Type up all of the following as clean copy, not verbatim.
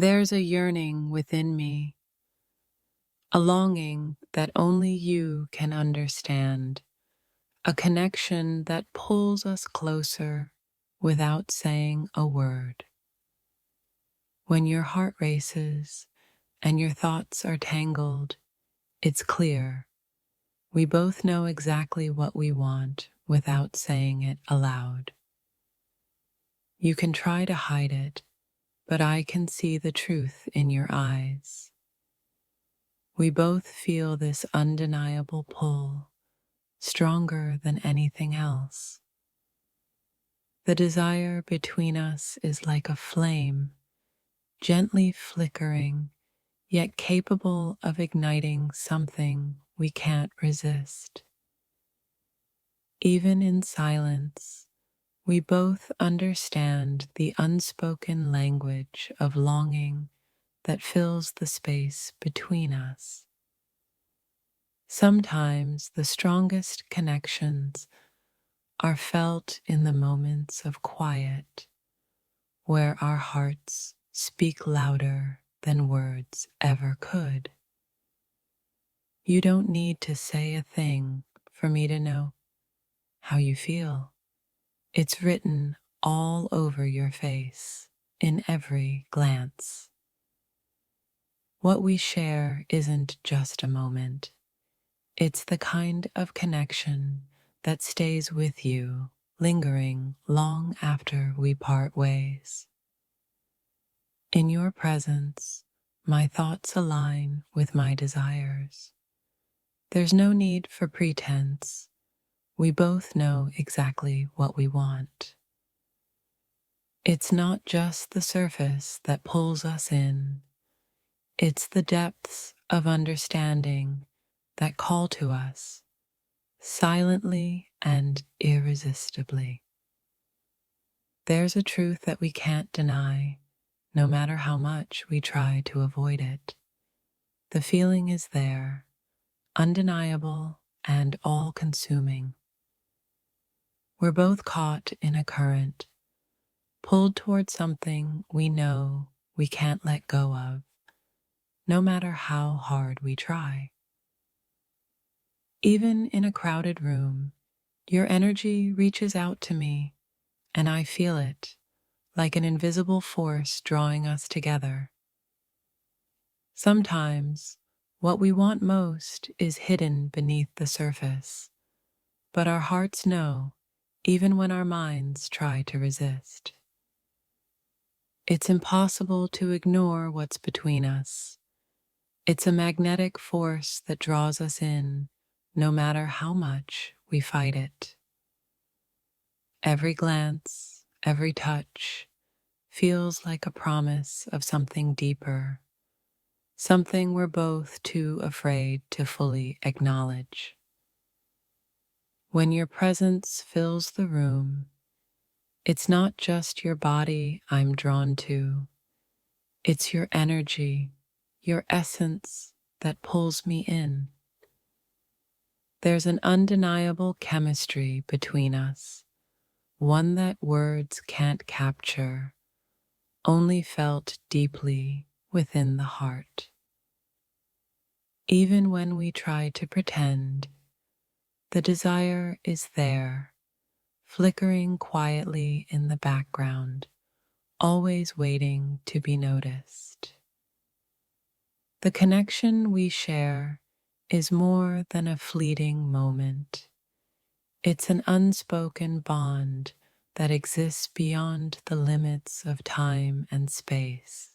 There's a yearning within me, a longing that only you can understand, a connection that pulls us closer without saying a word. When your heart races and your thoughts are tangled, it's clear. We both know exactly what we want without saying it aloud. You can try to hide it, but I can see the truth in your eyes. We both feel this undeniable pull, stronger than anything else. The desire between us is like a flame, gently flickering, yet capable of igniting something we can't resist. Even in silence, we both understand the unspoken language of longing that fills the space between us. Sometimes the strongest connections are felt in the moments of quiet, where our hearts speak louder than words ever could. You don't need to say a thing for me to know how you feel. It's written all over your face, in every glance. What we share isn't just a moment. It's the kind of connection that stays with you, lingering long after we part ways. In your presence, my thoughts align with my desires. There's no need for pretense. We both know exactly what we want. It's not just the surface that pulls us in. It's the depths of understanding that call to us, silently and irresistibly. There's a truth that we can't deny, no matter how much we try to avoid it. The feeling is there, undeniable and all-consuming. We're both caught in a current, pulled toward something we know we can't let go of, no matter how hard we try. Even in a crowded room, your energy reaches out to me, and I feel it, like an invisible force drawing us together. Sometimes, what we want most is hidden beneath the surface, but our hearts know, even when our minds try to resist. It's impossible to ignore what's between us. It's a magnetic force that draws us in, no matter how much we fight it. Every glance, every touch, feels like a promise of something deeper, something we're both too afraid to fully acknowledge. When your presence fills the room, it's not just your body I'm drawn to, it's your energy, your essence that pulls me in. There's an undeniable chemistry between us, one that words can't capture, only felt deeply within the heart. Even when we try to pretend, the desire is there, flickering quietly in the background, always waiting to be noticed. The connection we share is more than a fleeting moment. It's an unspoken bond that exists beyond the limits of time and space.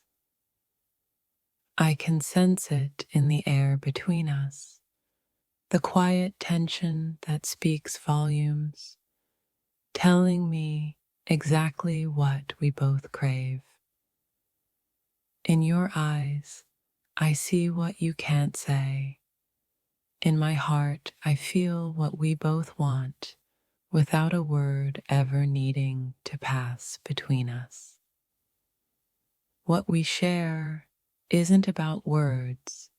I can sense it in the air between us, the quiet tension that speaks volumes, telling me exactly what we both crave. In your eyes, I see what you can't say. In my heart, I feel what we both want, without a word ever needing to pass between us. What we share isn't about words,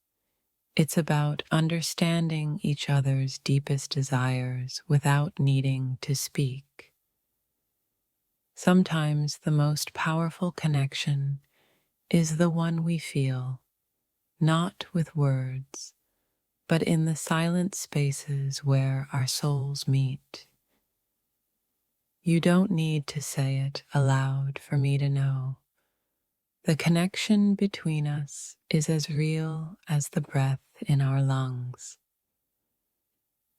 it's about understanding each other's deepest desires without needing to speak. Sometimes the most powerful connection is the one we feel, not with words, but in the silent spaces where our souls meet. You don't need to say it aloud for me to know. The connection between us is as real as the breath in our lungs.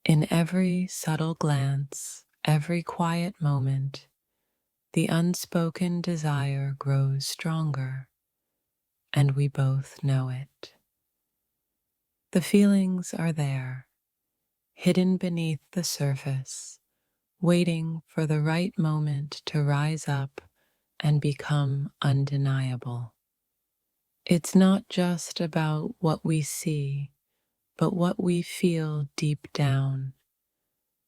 In every subtle glance, every quiet moment, the unspoken desire grows stronger, and we both know it. The feelings are there, hidden beneath the surface, waiting for the right moment to rise up and become undeniable. It's not just about what we see, but what we feel deep down,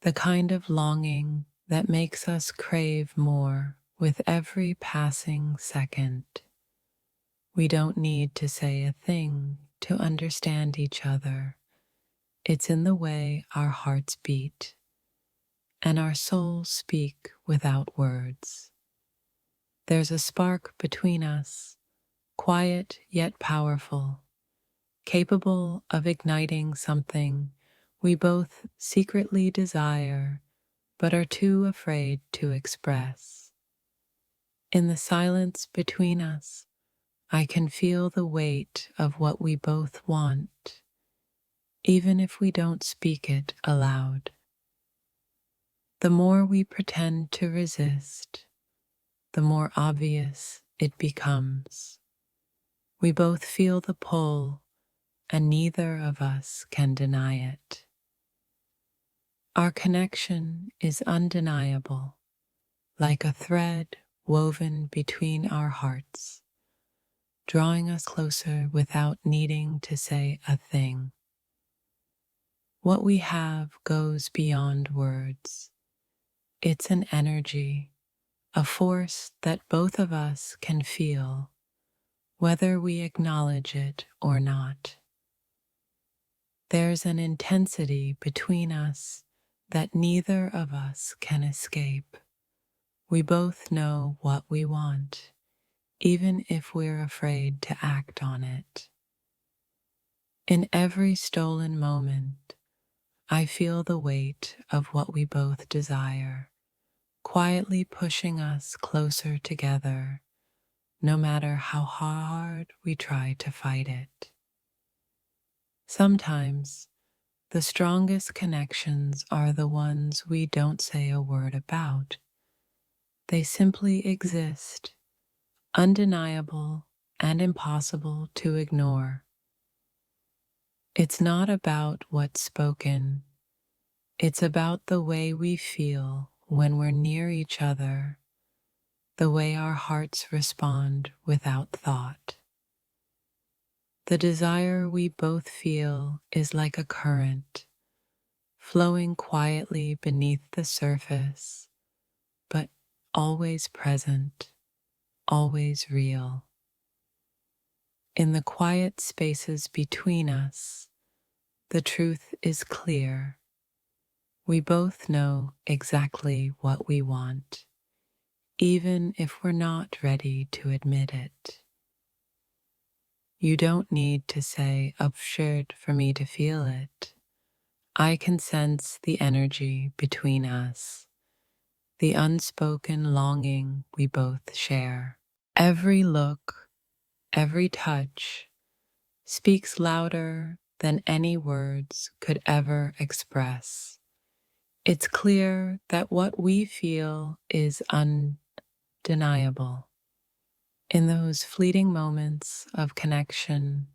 the kind of longing that makes us crave more with every passing second. We don't need to say a thing to understand each other. It's in the way our hearts beat and our souls speak without words. There's a spark between us, quiet yet powerful, capable of igniting something we both secretly desire but are too afraid to express. In the silence between us, I can feel the weight of what we both want, even if we don't speak it aloud. The more we pretend to resist, the more obvious it becomes. We both feel the pull, and neither of us can deny it. Our connection is undeniable, like a thread woven between our hearts, drawing us closer without needing to say a thing. What we have goes beyond words. It's an energy, a force that both of us can feel, whether we acknowledge it or not. There's an intensity between us that neither of us can escape. We both know what we want, even if we're afraid to act on it. In every stolen moment, I feel the weight of what we both desire, quietly pushing us closer together, no matter how hard we try to fight it. Sometimes, the strongest connections are the ones we don't say a word about. They simply exist, undeniable and impossible to ignore. It's not about what's spoken. It's about the way we feel when we're near each other, the way our hearts respond without thought. The desire we both feel is like a current, flowing quietly beneath the surface, but always present, always real. In the quiet spaces between us, the truth is clear. We both know exactly what we want, even if we're not ready to admit it. You don't need to say absurd for me to feel it. I can sense the energy between us, the unspoken longing we both share. Every look, every touch speaks louder than any words could ever express. It's clear that what we feel is undeniable. In those fleeting moments of connection,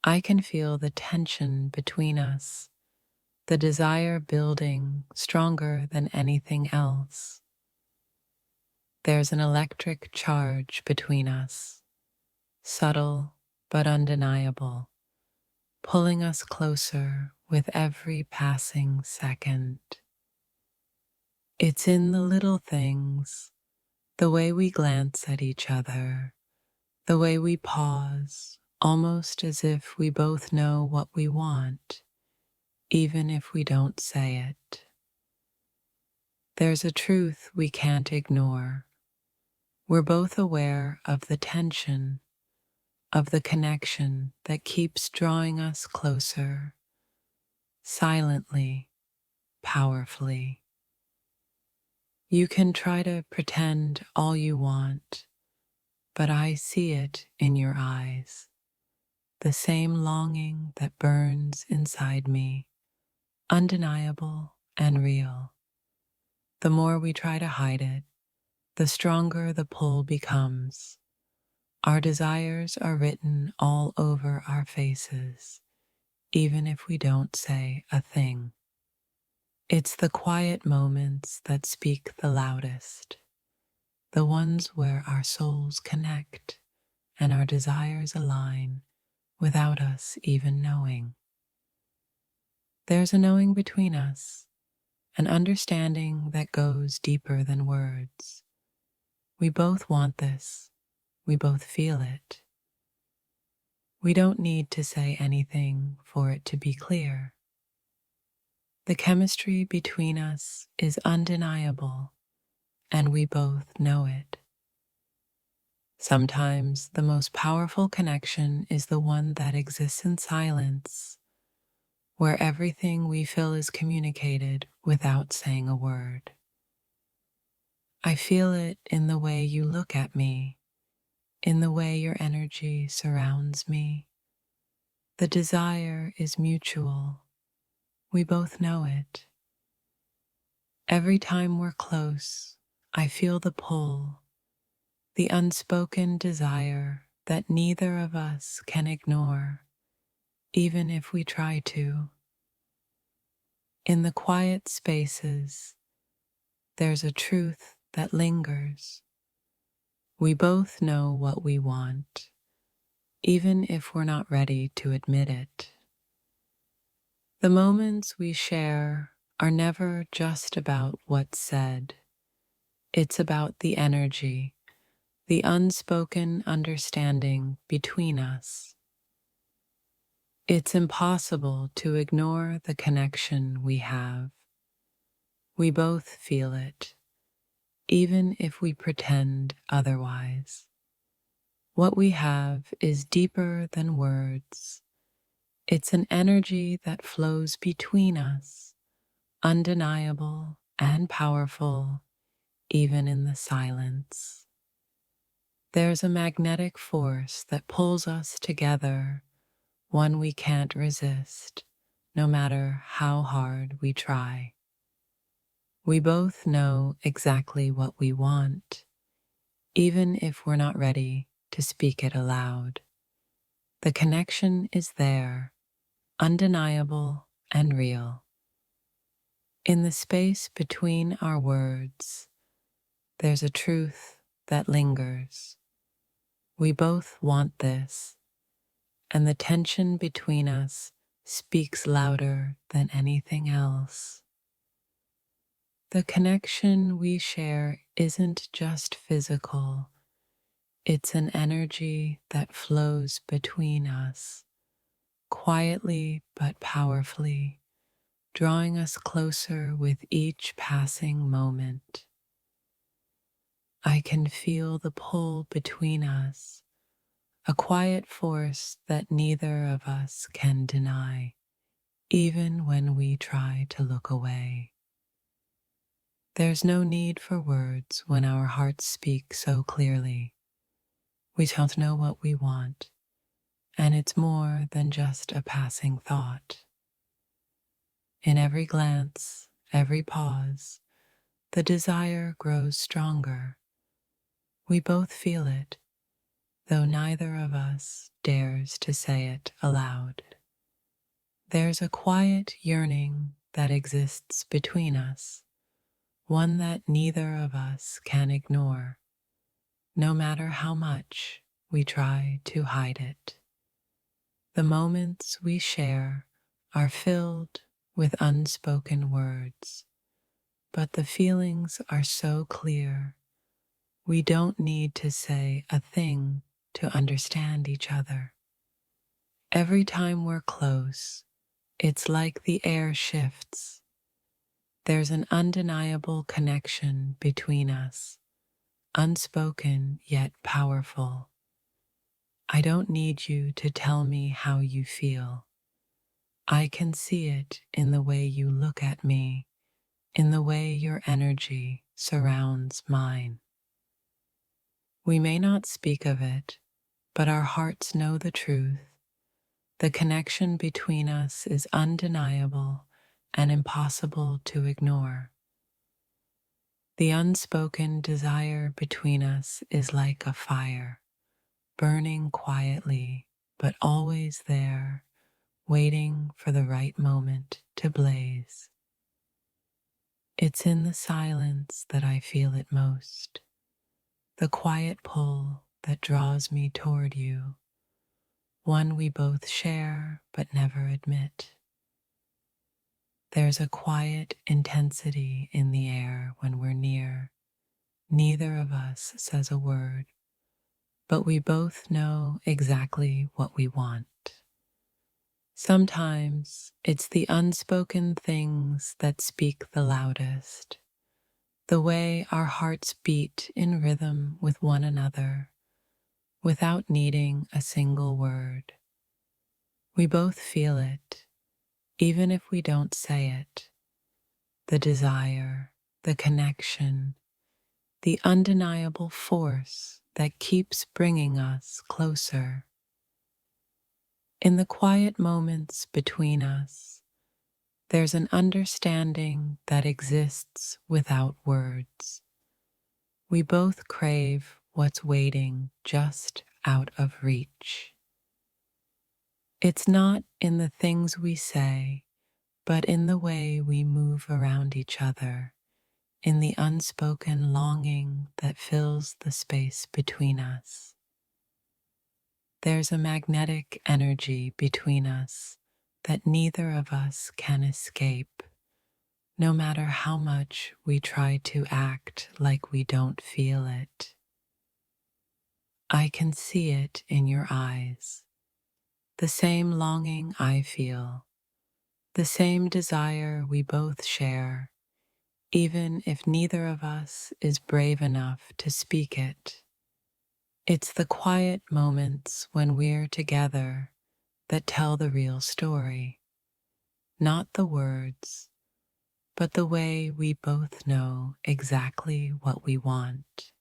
I can feel the tension between us, the desire building stronger than anything else. There's an electric charge between us, subtle but undeniable, pulling us closer with every passing second. It's in the little things, the way we glance at each other, the way we pause, almost as if we both know what we want, even if we don't say it. There's a truth we can't ignore. We're both aware of the tension, of the connection that keeps drawing us closer, silently, powerfully. You can try to pretend all you want, but I see it in your eyes, the same longing that burns inside me, undeniable and real. The more we try to hide it, the stronger the pull becomes. Our desires are written all over our faces, even if we don't say a thing. It's the quiet moments that speak the loudest, the ones where our souls connect and our desires align without us even knowing. There's a knowing between us, an understanding that goes deeper than words. We both want this. We both feel it. We don't need to say anything for it to be clear. The chemistry between us is undeniable, and we both know it. Sometimes the most powerful connection is the one that exists in silence, where everything we feel is communicated without saying a word. I feel it in the way you look at me, in the way your energy surrounds me. The desire is mutual. We both know it. Every time we're close, I feel the pull, the unspoken desire that neither of us can ignore, even if we try to. In the quiet spaces, there's a truth that lingers. We both know what we want, even if we're not ready to admit it. The moments we share are never just about what's said. It's about the energy, the unspoken understanding between us. It's impossible to ignore the connection we have. We both feel it, even if we pretend otherwise. What we have is deeper than words. It's an energy that flows between us, undeniable and powerful, even in the silence. There's a magnetic force that pulls us together, one we can't resist, no matter how hard we try. We both know exactly what we want, even if we're not ready to speak it aloud. The connection is there, undeniable and real. In the space between our words, there's a truth that lingers. We both want this, and the tension between us speaks louder than anything else. The connection we share isn't just physical, it's an energy that flows between us, quietly but powerfully, drawing us closer with each passing moment. I can feel the pull between us, a quiet force that neither of us can deny, even when we try to look away. There's no need for words when our hearts speak so clearly. We don't know what we want, and it's more than just a passing thought. In every glance, every pause, the desire grows stronger. We both feel it, though neither of us dares to say it aloud. There's a quiet yearning that exists between us, one that neither of us can ignore, no matter how much we try to hide it. The moments we share are filled with unspoken words, but the feelings are so clear, we don't need to say a thing to understand each other. Every time we're close, it's like the air shifts. There's an undeniable connection between us, unspoken yet powerful. I don't need you to tell me how you feel. I can see it in the way you look at me, in the way your energy surrounds mine. We may not speak of it, but our hearts know the truth. The connection between us is undeniable and impossible to ignore. The unspoken desire between us is like a fire, burning quietly, but always there, waiting for the right moment to blaze. It's in the silence that I feel it most, the quiet pull that draws me toward you, one we both share but never admit. There's a quiet intensity in the air when we're near. Neither of us says a word, but we both know exactly what we want. Sometimes it's the unspoken things that speak the loudest, the way our hearts beat in rhythm with one another without needing a single word. We both feel it, even if we don't say it. The desire, the connection, the undeniable force that keeps bringing us closer. In the quiet moments between us, there's an understanding that exists without words. We both crave what's waiting just out of reach. It's not in the things we say, but in the way we move around each other, in the unspoken longing that fills the space between us. There's a magnetic energy between us that neither of us can escape, no matter how much we try to act like we don't feel it. I can see it in your eyes, the same longing I feel, the same desire we both share, even if neither of us is brave enough to speak it. It's the quiet moments when we're together that tell the real story, not the words, but the way we both know exactly what we want.